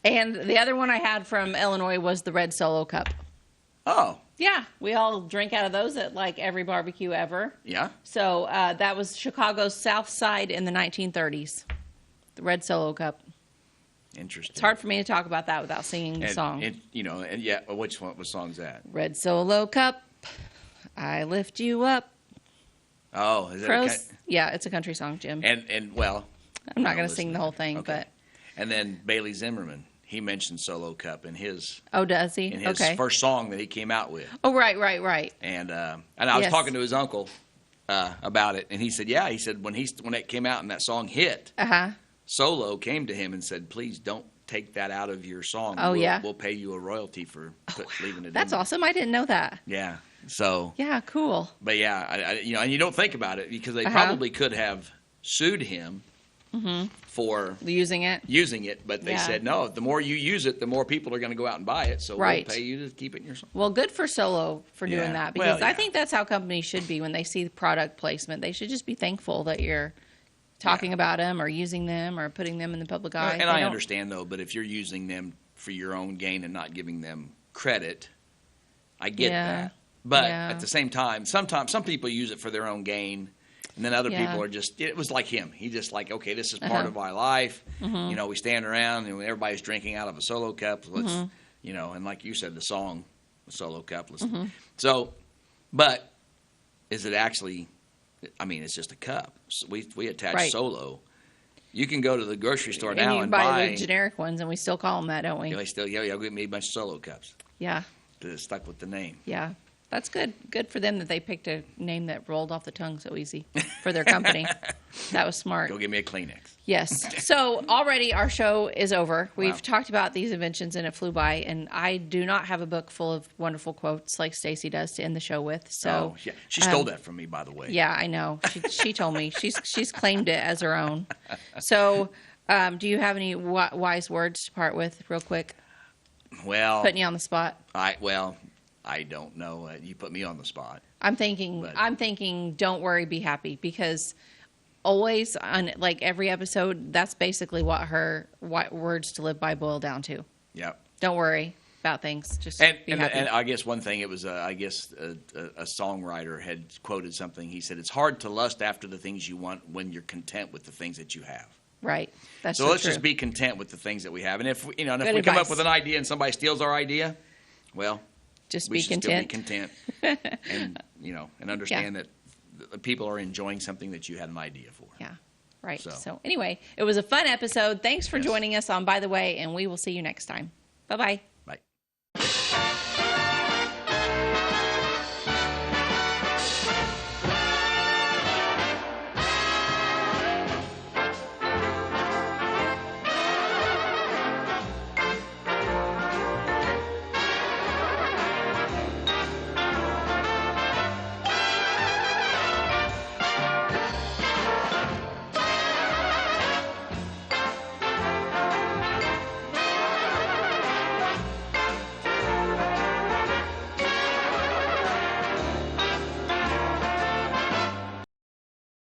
And the other one I had from Illinois was the red Solo cup. Oh. Yeah, we all drink out of those at like every barbecue ever. Yeah. So that was Chicago's South Side in the 1930s. The red Solo cup. Interesting. It's hard for me to talk about that without singing the song. What song is that? Red Solo cup, I lift you up. Oh, is that Yeah, it's a country song, Jim. And well, I'm not going to sing the whole thing, but. And then Bailey Zimmerman, he mentioned Solo Cup in his. Oh, does he? In his first song that he came out with. Oh, right. And I was talking to his uncle about it, and he said, yeah, he said when that came out and that song hit, Solo came to him and said, please don't take that out of your song. Oh, we'll pay you a royalty for leaving it. That's awesome. I didn't know that. Yeah. So. Yeah, cool. But yeah, and you don't think about it because they probably could have sued him. For using it, but they said no. The more you use it, the more people are going to go out and buy it. So we'll pay you to keep it in your song. Well, good for Solo for doing that because I think that's how companies should be when they see product placement. They should just be thankful that you're talking about them or using them or putting them in the public eye. And I understand though, but if you're using them for your own gain and not giving them credit, I get that. But at the same time, sometimes some people use it for their own gain. And then other people are just, it was like him. He just like, okay, this is part of my life. You know, we stand around and everybody's drinking out of a Solo cup. Let's, and like you said, the song, the Solo cup. So, but is it actually, I mean, it's just a cup. So we attach Solo. You can go to the grocery store now and buy the generic ones, and we still call them that, don't we? They still, I'll get me a bunch of Solo cups. Yeah. It's stuck with the name. Yeah. That's good. Good for them that they picked a name that rolled off the tongue so easy for their company. That was smart. Go give me a Kleenex. Yes. So already our show is over. We've talked about these inventions and it flew by. And I do not have a book full of wonderful quotes like Stacy does to end the show with. So yeah. She stole that from me, by the way. Yeah, I know. She told me. She's claimed it as her own. So do you have any wise words to part with real quick? Well. Putting you on the spot. I don't know. You put me on the spot. I'm thinking, don't worry, be happy, because always on like every episode, that's basically what words to live by boil down to. Yep. Don't worry about things. Just be happy. And I guess one thing, it was a songwriter had quoted something. He said, "It's hard to lust after the things you want when you're content with the things that you have." Right. That's so let's true. just be content with the things that we have. And if we come advice. up with an idea and somebody steals our idea, well. Just we be should content. Still be content, and understand that the people are enjoying something that you had an idea for. Yeah, right. So anyway, it was a fun episode. Thanks for joining us on By the Way, and we will see you next time. Bye-bye.